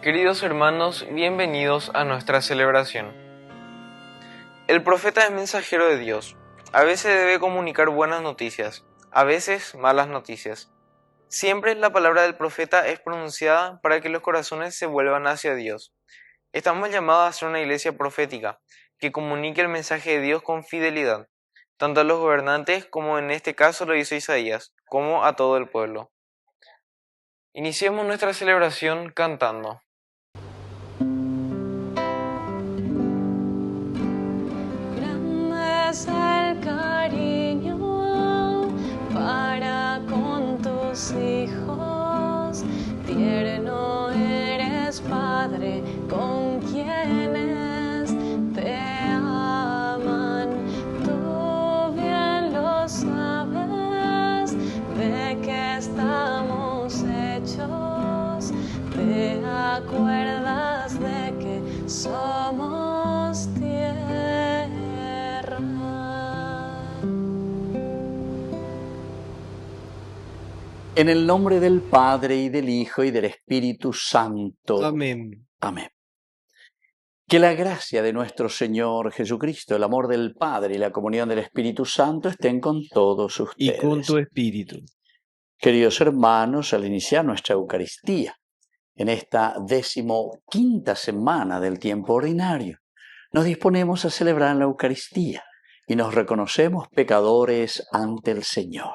Queridos hermanos, bienvenidos a nuestra celebración. El profeta es mensajero de Dios. A veces debe comunicar buenas noticias, a veces malas noticias. Siempre la palabra del profeta es pronunciada para que los corazones se vuelvan hacia Dios. Estamos llamados a ser una iglesia profética, que comunique el mensaje de Dios con fidelidad, tanto a los gobernantes como en este caso lo hizo Isaías, como a todo el pueblo. Iniciemos nuestra celebración cantando. Grande es el cariño para con tus hijos, tierno eres Padre con quienes te aman. Tú bien lo sabes de que estamos hechos, te acuerdas de que somos tierra. En el nombre del Padre, y del Hijo, y del Espíritu Santo. Amén. Amén. Que la gracia de nuestro Señor Jesucristo, el amor del Padre y la comunión del Espíritu Santo estén con todos ustedes. Y con tu espíritu. Queridos hermanos, al iniciar nuestra Eucaristía, en esta 15ª semana del tiempo ordinario, nos disponemos a celebrar la Eucaristía y nos reconocemos pecadores ante el Señor.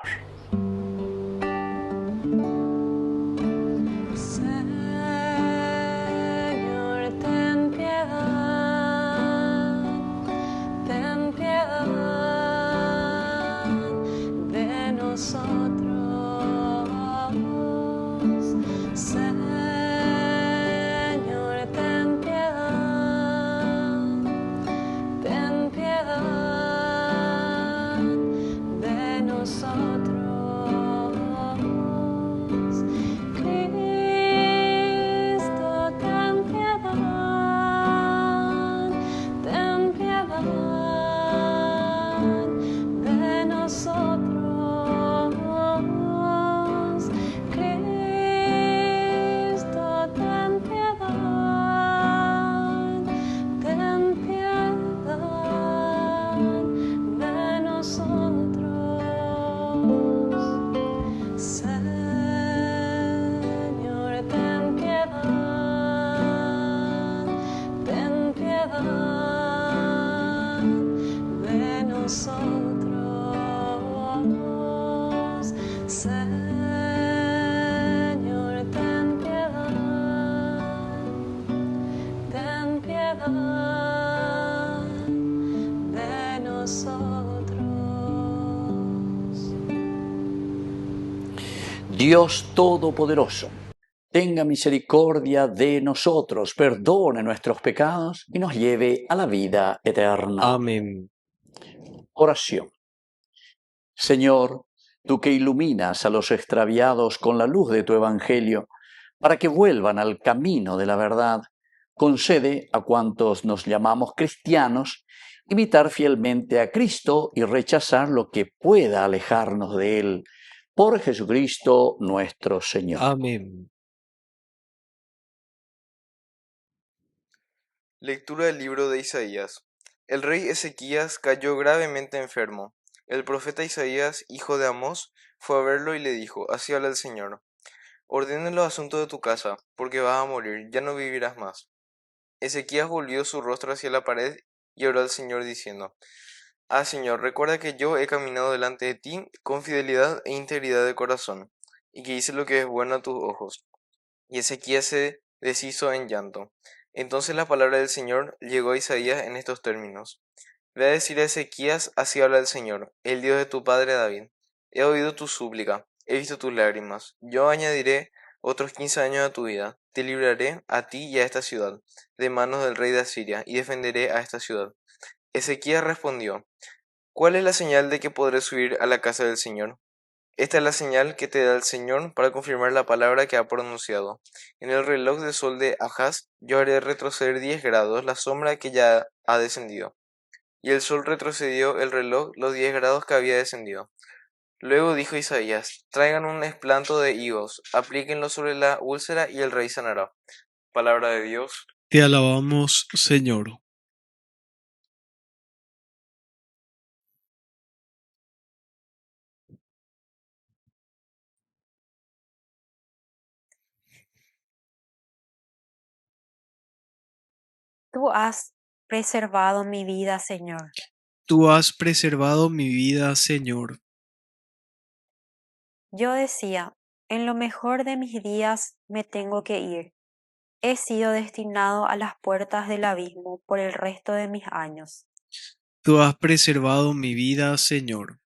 Señor, ten piedad de nosotros. Señor, ten piedad de nosotros. Cristo, ten piedad de nosotros. Cristo, ten piedad de nosotros. Señor, ten piedad de nosotros. Señor, ten piedad de nosotros. Dios Todopoderoso, tenga misericordia de nosotros, perdone nuestros pecados y nos lleve a la vida eterna. Amén. Oración. Señor, tú que iluminas a los extraviados con la luz de tu Evangelio, para que vuelvan al camino de la verdad, concede a cuantos nos llamamos cristianos imitar fielmente a Cristo y rechazar lo que pueda alejarnos de Él. Por Jesucristo nuestro Señor. Amén. Lectura del libro de Isaías. El rey Ezequías cayó gravemente enfermo. El profeta Isaías, hijo de Amós, fue a verlo y le dijo: Así habla el Señor: ordena los asuntos de tu casa, porque vas a morir, ya no vivirás más. Ezequías volvió su rostro hacia la pared y oró al Señor diciendo: Ah, Señor, recuerda que yo he caminado delante de ti con fidelidad e integridad de corazón, y que hice lo que es bueno a tus ojos. Y Ezequías se deshizo en llanto. Entonces la palabra del Señor llegó a Isaías en estos términos: Ve a decir a Ezequías: así habla el Señor, el Dios de tu padre David. He oído tu súplica, he visto tus lágrimas. Yo añadiré otros 15 años a tu vida. Te libraré a ti y a esta ciudad de manos del rey de Asiria, y defenderé a esta ciudad. Ezequías respondió: ¿Cuál es la señal de que podré subir a la casa del Señor? Esta es la señal que te da el Señor para confirmar la palabra que ha pronunciado. En el reloj de sol de Ahaz yo haré retroceder 10 grados la sombra que ya ha descendido. Y el sol retrocedió el reloj los 10 grados que había descendido. Luego dijo Isaías: traigan un esplanto de higos, aplíquenlo sobre la úlcera y el rey sanará. Palabra de Dios. Te alabamos, Señor. Tú has preservado mi vida, Señor. Tú has preservado mi vida, Señor. Yo decía, en lo mejor de mis días me tengo que ir. He sido destinado a las puertas del abismo por el resto de mis años. Tú has preservado mi vida, Señor.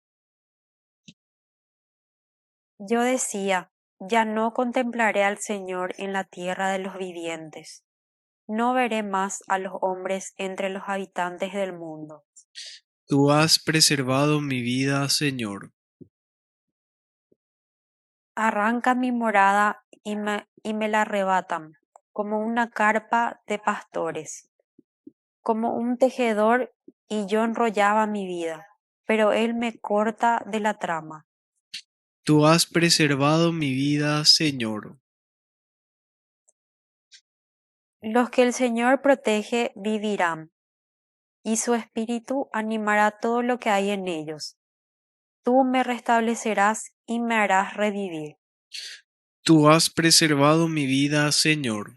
Yo decía, ya no contemplaré al Señor en la tierra de los vivientes. No veré más a los hombres entre los habitantes del mundo. Tú has preservado mi vida, Señor. Arrancan mi morada y me la arrebatan, como una carpa de pastores, como un tejedor, y yo enrollaba mi vida, pero él me corta de la trama. Tú has preservado mi vida, Señor. Los que el Señor protege vivirán, y su espíritu animará todo lo que hay en ellos. Tú me restablecerás y me harás revivir. Tú has preservado mi vida, Señor.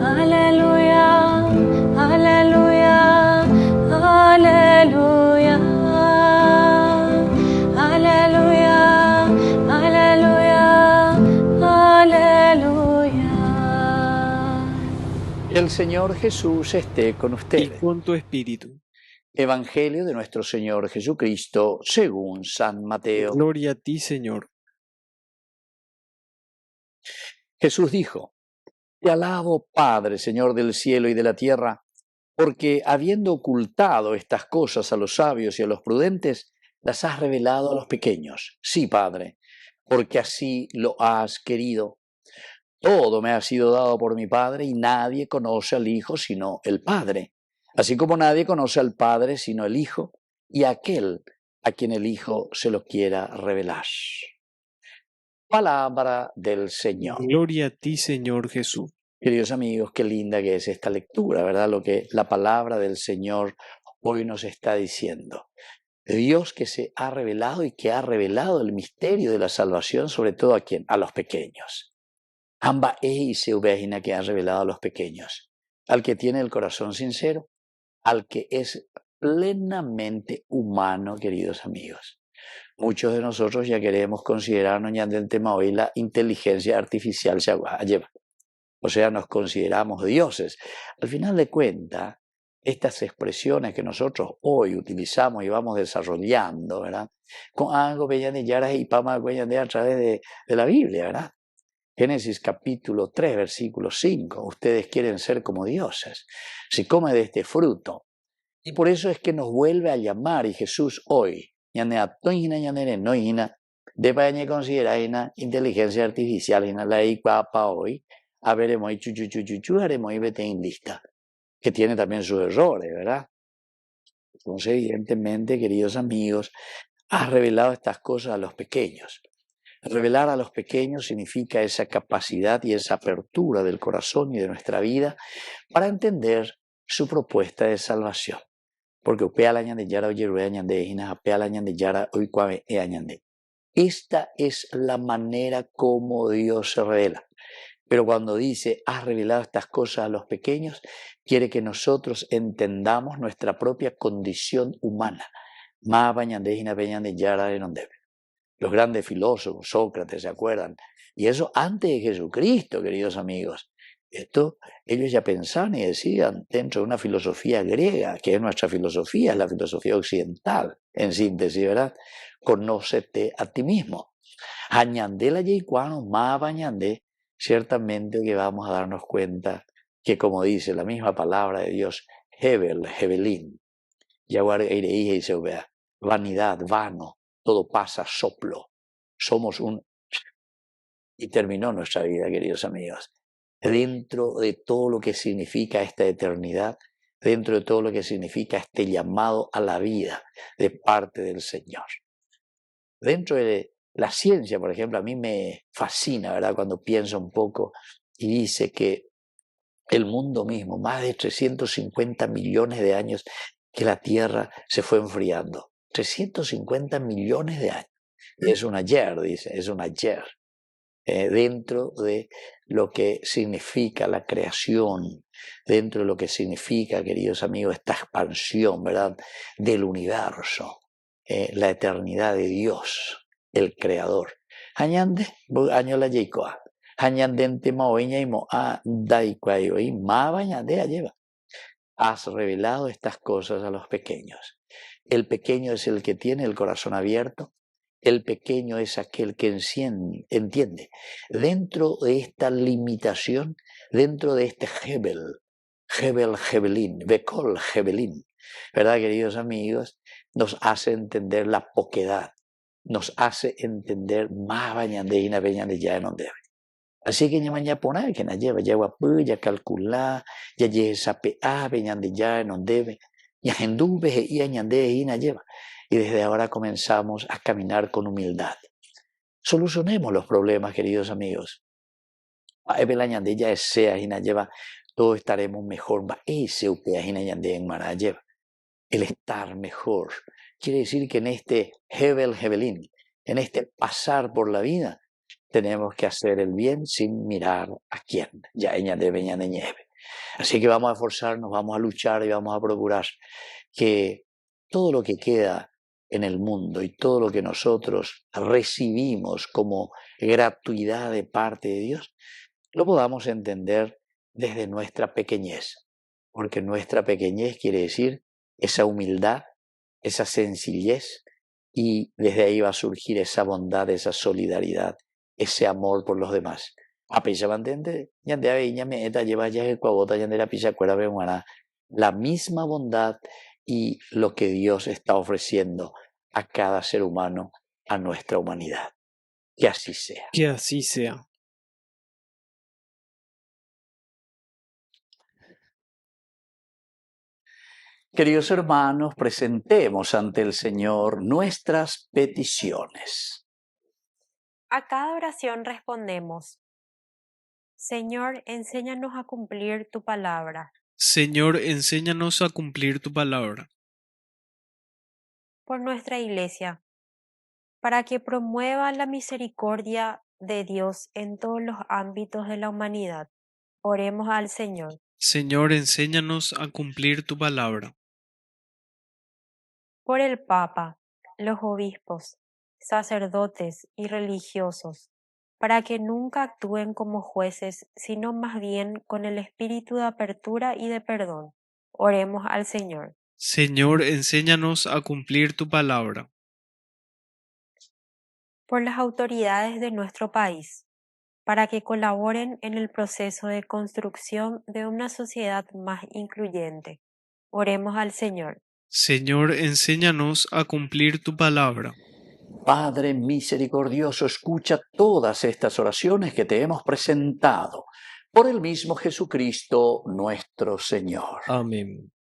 Aleluya, aleluya, aleluya. Aleluya, aleluya, aleluya. El Señor Jesús esté con Y ustedes. con tu espíritu. Evangelio de nuestro Señor Jesucristo según San Mateo. Gloria a ti, Señor. Jesús dijo: Te alabo, Padre, Señor del cielo y de la tierra, porque habiendo ocultado estas cosas a los sabios y a los prudentes, las has revelado a los pequeños. Sí, Padre, porque así lo has querido. Todo me ha sido dado por mi Padre, y nadie conoce al Hijo sino el Padre, así como nadie conoce al Padre sino el Hijo, y aquel a quien el Hijo se lo quiera revelar. Palabra del Señor. Gloria a ti, Señor Jesús. Queridos amigos, qué linda que es esta lectura, ¿verdad? Lo que la palabra del Señor hoy nos está diciendo. Dios que se ha revelado y que ha revelado el misterio de la salvación, sobre todo a quién, a los pequeños. Amba y se que ha revelado a los pequeños, al que tiene el corazón sincero, al que es plenamente humano, queridos amigos. Muchos de nosotros ya queremos considerarnos ya del tema hoy la inteligencia artificial se lleva. O sea, nos consideramos dioses. Al final de cuentas, estas expresiones que nosotros hoy utilizamos y vamos desarrollando, ¿verdad? Con algo que ya y pama a través de la Biblia, ¿verdad? Génesis capítulo 3, versículo 5. Ustedes quieren ser como dioses. Si come de este fruto. Y por eso es que nos vuelve a llamar, y Jesús hoy, de considerar inteligencia artificial, hoy, veremos lista, que tiene también sus errores, ¿verdad? Entonces, evidentemente, queridos amigos, has revelado estas cosas a los pequeños. Revelar a los pequeños significa esa capacidad y esa apertura del corazón y de nuestra vida para entender su propuesta de salvación. Porque esta es la manera como Dios se revela. Pero cuando dice, has revelado estas cosas a los pequeños, quiere que nosotros entendamos nuestra propia condición humana. Los grandes filósofos, Sócrates, ¿se acuerdan? Y eso antes de Jesucristo, queridos amigos. Esto ellos ya pensaban y decían dentro de una filosofía griega, que es nuestra filosofía, es la filosofía occidental, en síntesis, ¿verdad? Conócete a ti mismo. Añandé la yeikuano, ma bañandé, ciertamente que vamos a darnos cuenta que, como dice la misma palabra de Dios, Hebel, Hebelín, vanidad, vano, todo pasa, soplo. Somos y terminó nuestra vida, queridos amigos. Dentro de todo lo que significa esta eternidad, dentro de todo lo que significa este llamado a la vida de parte del Señor. Dentro de la ciencia, por ejemplo, a mí me fascina, ¿verdad?, cuando pienso un poco y dice que el mundo mismo, más de 350 millones de años que la Tierra se fue enfriando. 350 millones de años. Y es un ayer, dice, es un ayer. Dentro de lo que significa la creación, dentro de lo que significa, queridos amigos, esta expansión, ¿verdad?, del universo, la eternidad de Dios, el Creador. Hañande, año la yeikoa. Hañandente maoeña y moa daikuayo y ma bañandea lleva. Has revelado estas cosas a los pequeños. El pequeño es el que tiene el corazón abierto. El pequeño es aquel que entiende. Dentro de esta limitación, dentro de este Hebelín, Bekol Hebelín, ¿verdad, queridos amigos? Nos hace entender la poquedad, nos hace entender más bañandeína beñande ya en donde. Así que mañana pone que na lleva ya calcular, ya sape beñande ya en donde, ya hendube y añande y na lleva. Y desde ahora comenzamos a caminar con humildad. Solucionemos los problemas, queridos amigos. Ya sea y na lleva, todos estaremos mejor. El estar mejor quiere decir que en este Hebelín, en este pasar por la vida, tenemos que hacer el bien sin mirar a quién. Ya de nieve. Así que vamos a esforzarnos, vamos a luchar y vamos a procurar que todo lo que queda en el mundo y todo lo que nosotros recibimos como gratuidad de parte de Dios, lo podamos entender desde nuestra pequeñez. Porque nuestra pequeñez quiere decir esa humildad, esa sencillez, y desde ahí va a surgir esa bondad, esa solidaridad, ese amor por los demás. La misma bondad y lo que Dios está ofreciendo a cada ser humano, a nuestra humanidad. Que así sea. Que así sea. Queridos hermanos, presentemos ante el Señor nuestras peticiones. A cada oración respondemos: Señor, enséñanos a cumplir tu palabra. Señor, enséñanos a cumplir tu palabra. Por nuestra Iglesia, para que promueva la misericordia de Dios en todos los ámbitos de la humanidad. Oremos al Señor. Señor, enséñanos a cumplir tu palabra. Por el Papa, los obispos, sacerdotes y religiosos, para que nunca actúen como jueces, sino más bien con el espíritu de apertura y de perdón. Oremos al Señor. Señor, enséñanos a cumplir tu palabra. Por las autoridades de nuestro país, para que colaboren en el proceso de construcción de una sociedad más incluyente. Oremos al Señor. Señor, enséñanos a cumplir tu palabra. Padre misericordioso, escucha todas estas oraciones que te hemos presentado por el mismo Jesucristo nuestro Señor. Amén.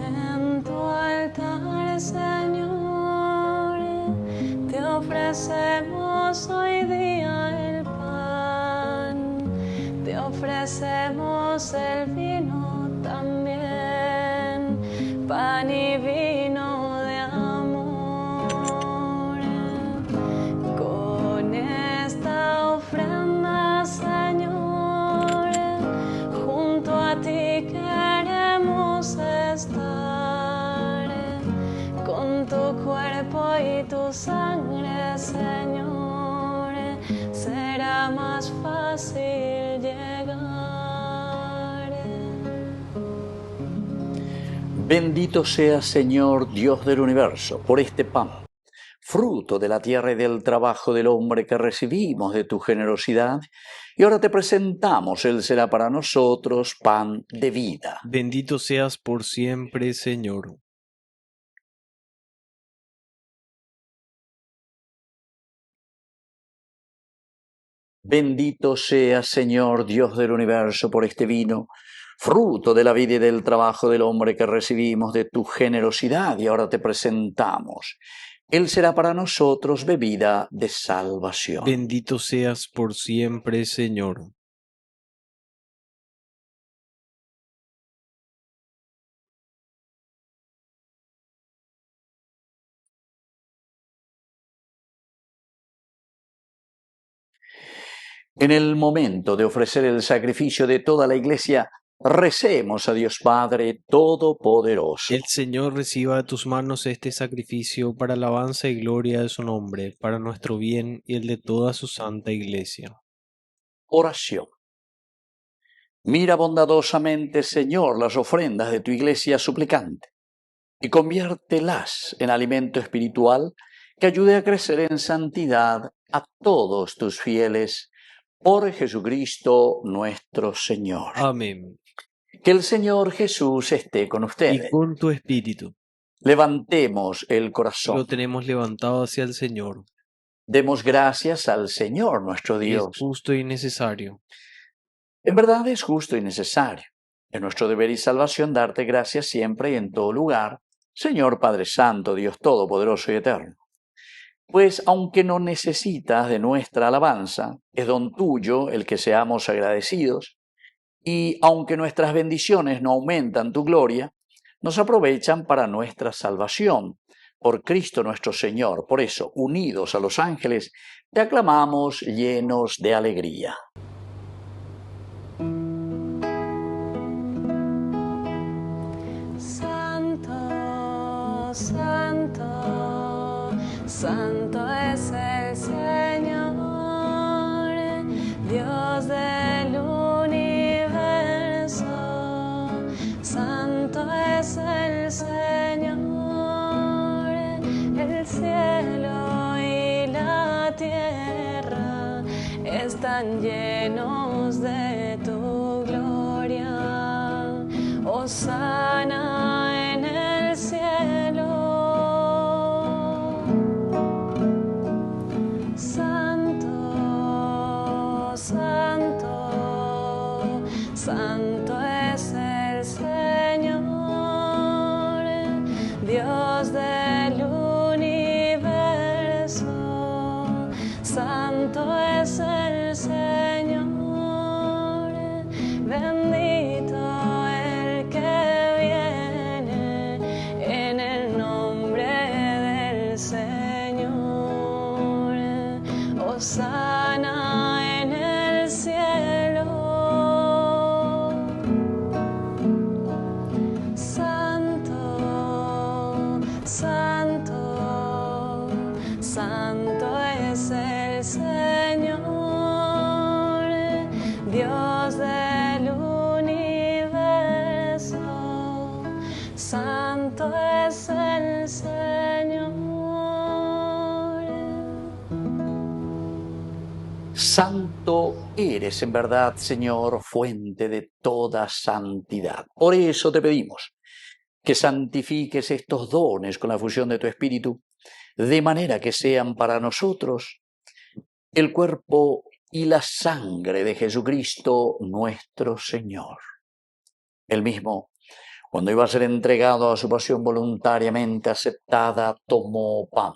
En tu altar, Señor, te ofrecemos hoy día el pan, te ofrecemos el vino también, pan y vino de amor. Con esta ofrenda, Señor, junto a ti queremos estar, con tu cuerpo y tu sangre, Señor, será más fácil llegar. Bendito seas, Señor, Dios del universo, por este pan, fruto de la tierra y del trabajo del hombre que recibimos de tu generosidad, y ahora te presentamos, Él será para nosotros pan de vida. Bendito seas por siempre, Señor. Bendito seas, Señor, Dios del universo, por este vino, fruto de la vida y del trabajo del hombre que recibimos de tu generosidad y ahora te presentamos. Él será para nosotros bebida de salvación. Bendito seas por siempre, Señor. En el momento de ofrecer el sacrificio de toda la Iglesia, recemos a Dios Padre Todopoderoso. El Señor reciba de tus manos este sacrificio para alabanza y gloria de su nombre, para nuestro bien y el de toda su santa Iglesia. Oración. Mira bondadosamente, Señor, las ofrendas de tu Iglesia suplicante y conviértelas en alimento espiritual que ayude a crecer en santidad a todos tus fieles, por Jesucristo nuestro Señor. Amén. Que el Señor Jesús esté con Y ustedes. con tu espíritu Levantemos el lo corazón. tenemos levantado hacia el Señor. Demos gracias al Señor nuestro Es Dios. justo y necesario. En verdad es justo y necesario. Es nuestro deber y salvación darte gracias siempre y en todo lugar, Señor Padre Santo, Dios Todopoderoso y Eterno. Pues aunque no necesitas de nuestra alabanza, es don tuyo el que seamos agradecidos, y aunque nuestras bendiciones no aumentan tu gloria, nos aprovechan para nuestra salvación, por Cristo nuestro Señor. Por eso, unidos a los ángeles, te aclamamos llenos de alegría. Santo, santo, santo es el Señor, Dios del universo. Santo es el Señor, el cielo y la tierra están llenos de tu gloria. Hosana en el cielo. Santo, santo, santo es el Señor, Dios del universo. Santo es el Señor, bendito el que viene en el nombre del Señor. Hosana en el cielo. Santo, santo, santo es el Señor, Dios del universo. Santo es el Señor. Santo eres en verdad, Señor, fuente de toda santidad. Por eso te pedimos que santifiques estos dones con la fusión de tu Espíritu, de manera que sean para nosotros el cuerpo y la sangre de Jesucristo nuestro Señor. Él mismo, cuando iba a ser entregado a su pasión voluntariamente aceptada, tomó pan.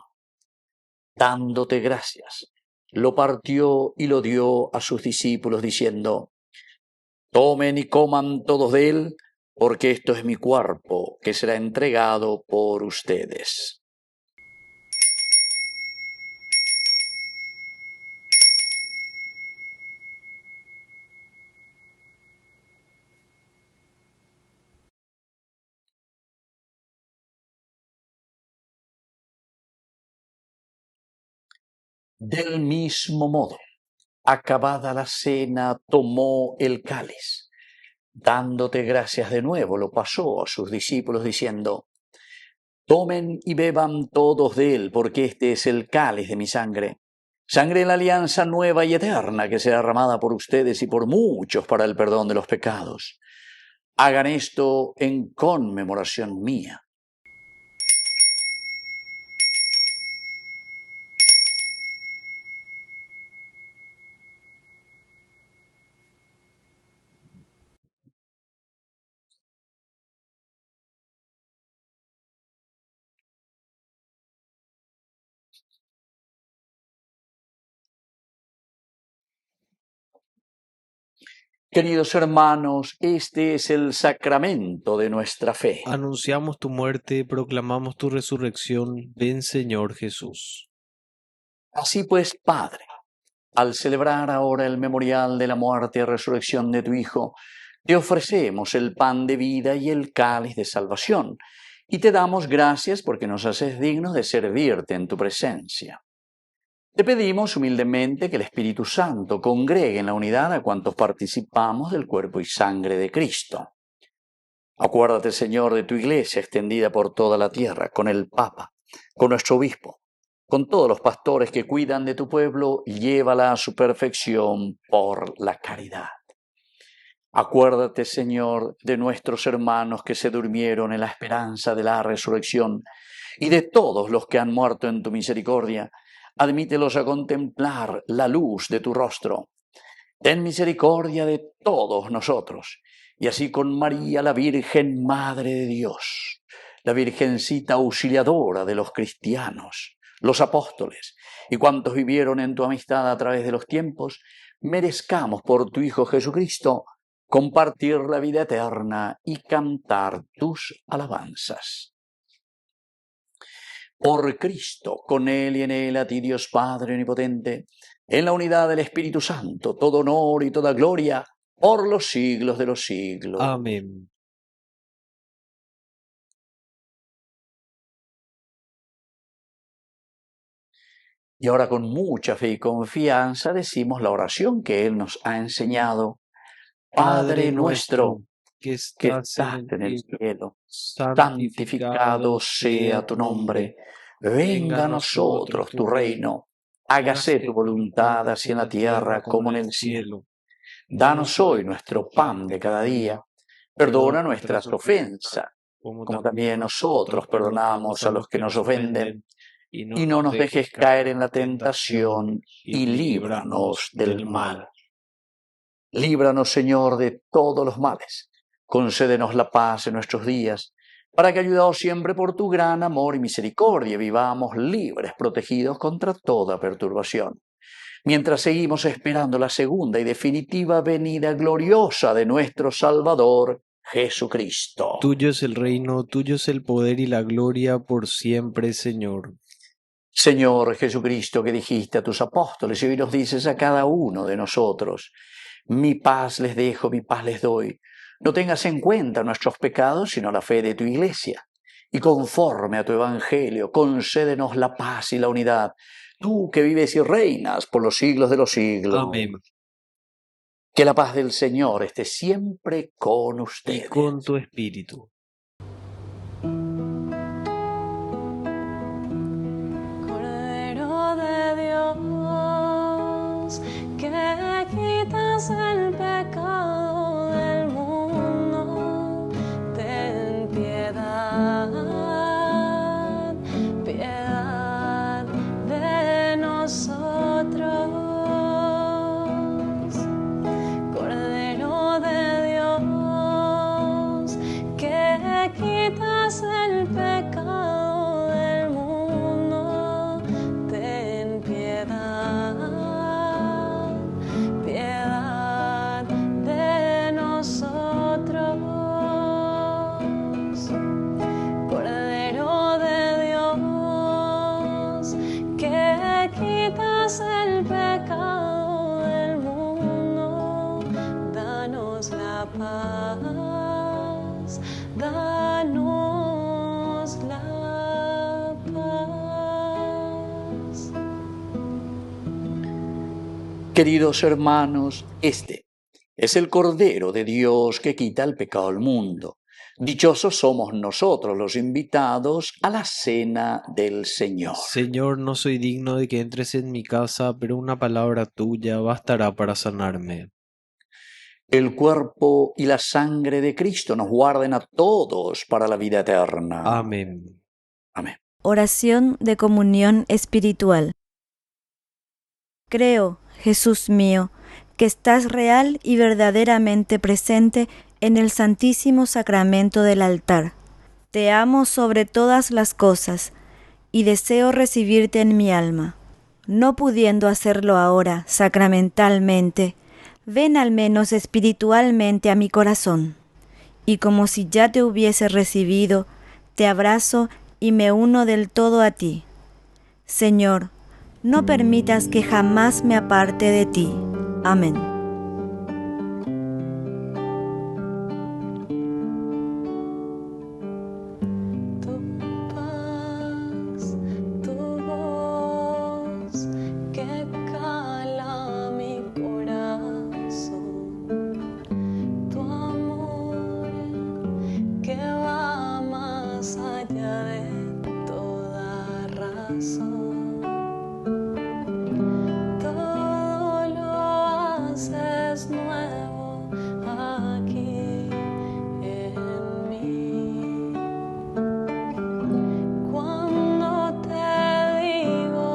Dándote gracias, lo partió y lo dio a sus discípulos, diciendo: tomen y coman todos de él, porque esto es mi cuerpo, que será entregado por ustedes. Del mismo modo, acabada la cena, tomó el cáliz. Dándote gracias de nuevo, lo pasó a sus discípulos, diciendo: tomen y beban todos de él, porque este es el cáliz de mi sangre, sangre de la alianza nueva y eterna, que será derramada por ustedes y por muchos para el perdón de los pecados. Hagan esto en conmemoración mía. Queridos hermanos, este es el sacramento de nuestra fe. Anunciamos tu muerte, proclamamos tu resurrección. Ven, Señor Jesús. Así pues, Padre, al celebrar ahora el memorial de la muerte y resurrección de tu Hijo, te ofrecemos el pan de vida y el cáliz de salvación, y te damos gracias porque nos haces dignos de servirte en tu presencia. Te pedimos humildemente que el Espíritu Santo congregue en la unidad a cuantos participamos del cuerpo y sangre de Cristo. Acuérdate, Señor, de tu Iglesia extendida por toda la tierra, con el Papa, con nuestro Obispo, con todos los pastores que cuidan de tu pueblo, llévala a su perfección por la caridad. Acuérdate, Señor, de nuestros hermanos que se durmieron en la esperanza de la resurrección y de todos los que han muerto en tu misericordia. Admítelos a contemplar la luz de tu rostro. Ten misericordia de todos nosotros, y así con María, la Virgen Madre de Dios, la Virgencita auxiliadora de los cristianos, los apóstoles y cuantos vivieron en tu amistad a través de los tiempos, merezcamos por tu Hijo Jesucristo compartir la vida eterna y cantar tus alabanzas. Por Cristo, con Él y en Él, a ti Dios Padre Omnipotente, en la unidad del Espíritu Santo, todo honor y toda gloria, por los siglos de los siglos. Amén. Y ahora con mucha fe y confianza decimos la oración que Él nos ha enseñado. Padre nuestro, que que estás estás en el cielo, santificado santificado sea tu nombre. Venga a nosotros tu reino. Hágase tu voluntad así en la tierra como en el cielo. Danos hoy nuestro pan de cada día. Perdona nuestras ofensas, como también nosotros perdonamos a los que nos ofenden. Y no nos dejes caer en la tentación, y líbranos del mal. Líbranos, Señor, de todos los males. Concédenos la paz en nuestros días, para que, ayudados siempre por tu gran amor y misericordia, vivamos libres, protegidos contra toda perturbación, mientras seguimos esperando la segunda y definitiva venida gloriosa de nuestro Salvador, Jesucristo. Tuyo es el reino, tuyo es el poder y la gloria por siempre, Señor. Señor Jesucristo, que dijiste a tus apóstoles y hoy nos dices a cada uno de nosotros, mi paz les dejo, mi paz les doy. No tengas en cuenta nuestros pecados, sino la fe de tu Iglesia. Y conforme a tu Evangelio, concédenos la paz y la unidad, tú que vives y reinas por los siglos de los siglos. Amén. Que la paz del Señor esté siempre con ustedes. Y con tu espíritu. Cordero de Dios, que quitas el pecado del mundo, ten piedad, piedad de nosotros. Cordero de Dios, que quitas el pecado del mundo, ten piedad, piedad de nosotros. Cordero de Dios, que quitas el pecado del mundo, danos la paz, danos la paz. Queridos hermanos, este es el Cordero de Dios que quita el pecado del mundo. Dichosos somos nosotros los invitados a la cena del Señor. Señor, no soy digno de que entres en mi casa, pero una palabra tuya bastará para sanarme. El cuerpo y la sangre de Cristo nos guarden a todos para la vida eterna. Amén. Amén. Oración de comunión espiritual. Creo, Jesús mío, que estás real y verdaderamente presente en el Santísimo Sacramento del altar. Te amo sobre todas las cosas y deseo recibirte en mi alma. No pudiendo hacerlo ahora sacramentalmente, ven al menos espiritualmente a mi corazón, y como si ya te hubiese recibido, te abrazo y me uno del todo a ti. Señor, no permitas que jamás me aparte de ti. Amén. Tu paz, tu voz que cala mi corazón, tu amor que va más allá de toda razón. Todo lo haces nuevo aquí en mí. Cuando te digo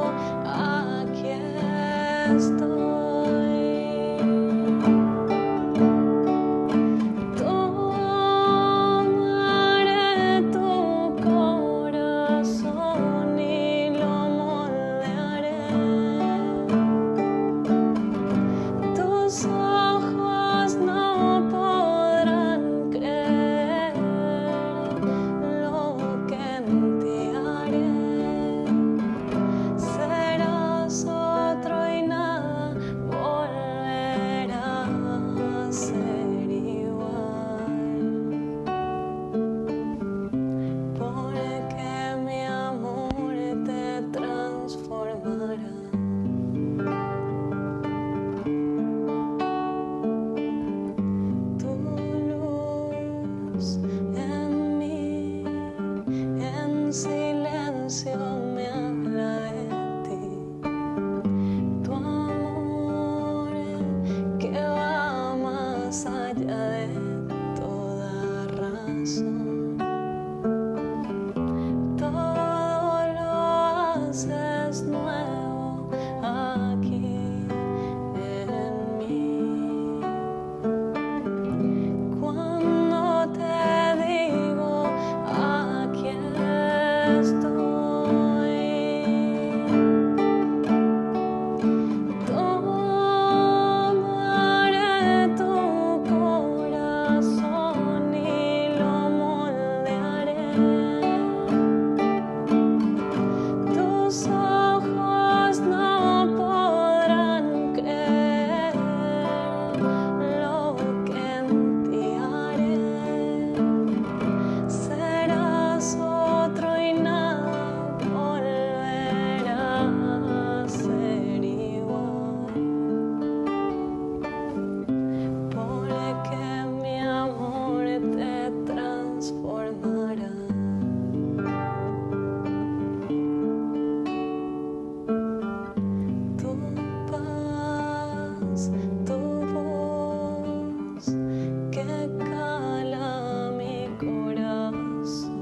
aquí estoy, tomaré tu corazón y lo moldearé. Tus ojos no podrán creer lo que en ti haré. Serás otro y nada volverá a ser igual. Porque mi amor te transformará. Tu luz en mí, en silencio me habla de ti. Tu amor que va más allá de toda razón. Todo lo haces nuevo aquí en mí. Cuando te digo aquí estoy, tomaré tu corazón y lo moldearé. Tus ojos no podrán creer lo que en ti haré. Serás otro y nada volverá a ser igual. Porque mi amor te transformará. Tu paz, tu voz que cala mi corazón.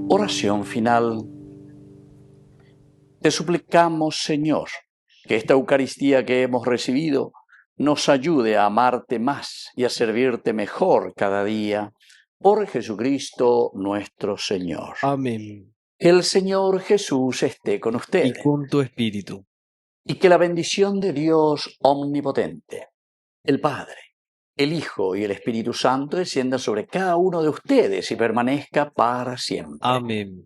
Oración final. Te suplicamos, Señor, que esta Eucaristía que hemos recibido nos ayude a amarte más y a servirte mejor cada día. Por Jesucristo nuestro Señor. Amén. Que el Señor Jesús esté con Y ustedes. con tu espíritu. Y que la bendición de Dios omnipotente, el Padre, el Hijo y el Espíritu Santo descienda sobre cada uno de ustedes y permanezca para siempre. Amén.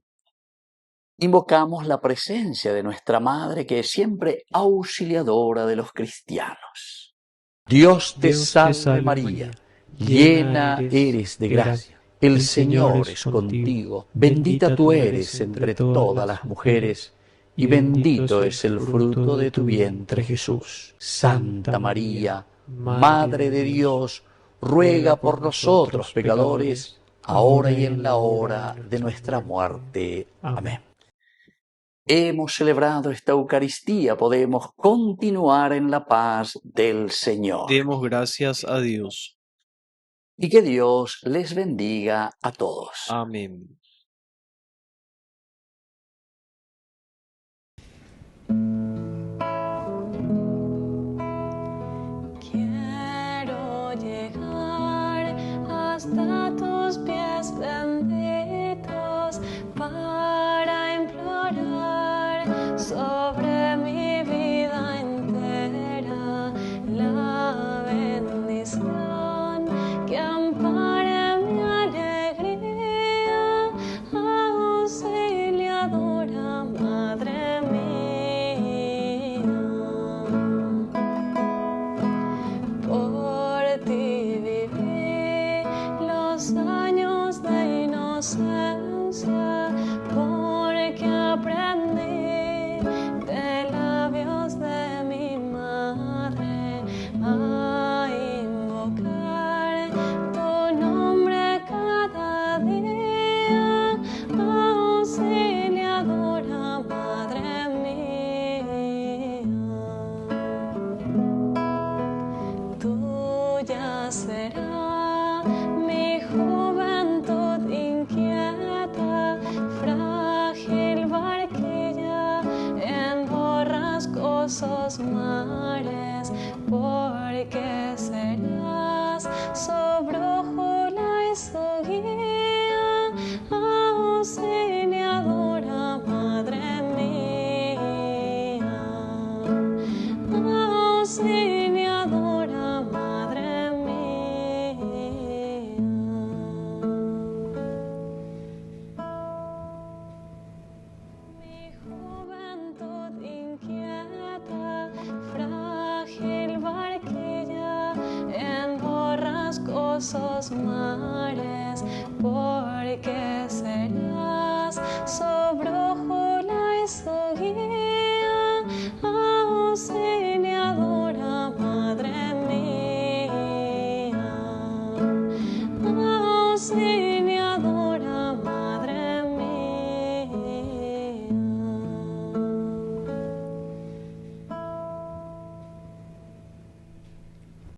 Invocamos la presencia de nuestra Madre, que es siempre auxiliadora de los cristianos. Dios te salve María, llena eres de gracia. El Señor es contigo. Bendita tú eres entre todas las mujeres, y bendito es el fruto de tu vientre, Jesús. Santa María, Madre de Dios, ruega por nosotros pecadores, ahora y en la hora de nuestra muerte. Amén. Hemos celebrado esta Eucaristía, podemos continuar en la paz del Señor. Demos gracias a Dios. Y que Dios les bendiga a todos. Amén. Quiero llegar hasta